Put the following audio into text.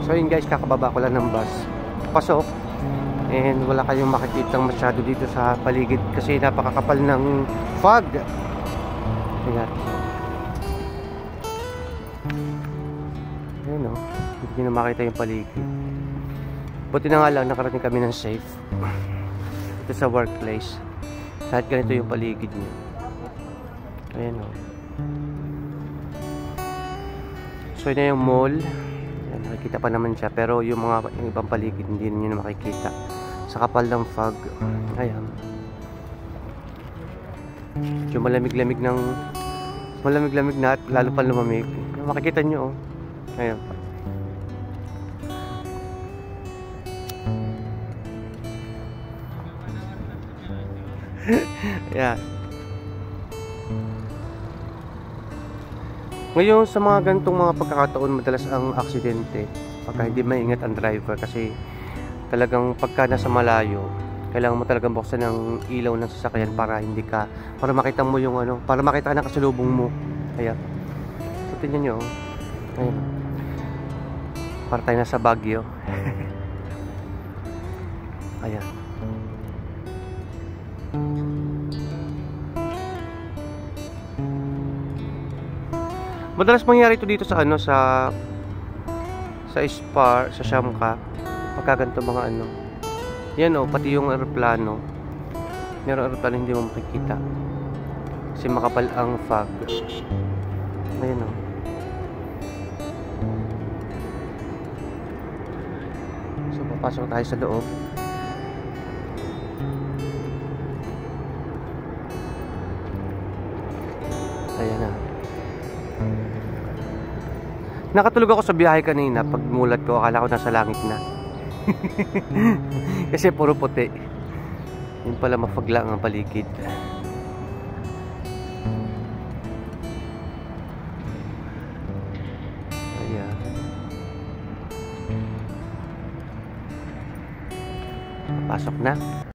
So yun guys, kakababa ko lang ng bus. Pasok. And wala kayong makikitang masyado dito sa paligid kasi napakakapal ng fog. Ayan. Ayan o. Hindi nyo na makita yung paligid. Buti na nga lang nakarating kami ng safe. Ito sa workplace. Kahit ganito yung paligid nyo. Ayan o. So yun na yung mall. Ayan, nakikita pa naman siya. Pero yung ibang paligid hindi nyo na makikita. Sa kapal ng fog. Ayan. Yung malamig-lamig na at lalo pa lumamig. Makikita nyo oh. Ayan pa. Ayan. Ngayon sa mga ganitong mga pagkakataon madalas ang aksidente pagka hindi maingat ang driver kasi talagang pagka nasa malayo kailangan mo talagang buksan ng ilaw ng sasakyan para makita mo yung para makita ka ng kasalubong mo. Ayan. So tingnan nyo. Ayan. Para tayo nasa Baguio. Ayan. Madalas mangyari ito dito sa Spar, sa Siamka. Pagka ganito mga yan o, pati yung aeroplano. Meron aeroplano hindi mo makikita kasi makapal ang fog. Ayan o. So papasok tayo sa loob. Ayan na. Nakatulog ako sa biyahe kanina. Pag mulat ko, akala ko nasa langit na. Kasi puro puti. Yun pala mafagla ang paligid. Ayan. Pasok na.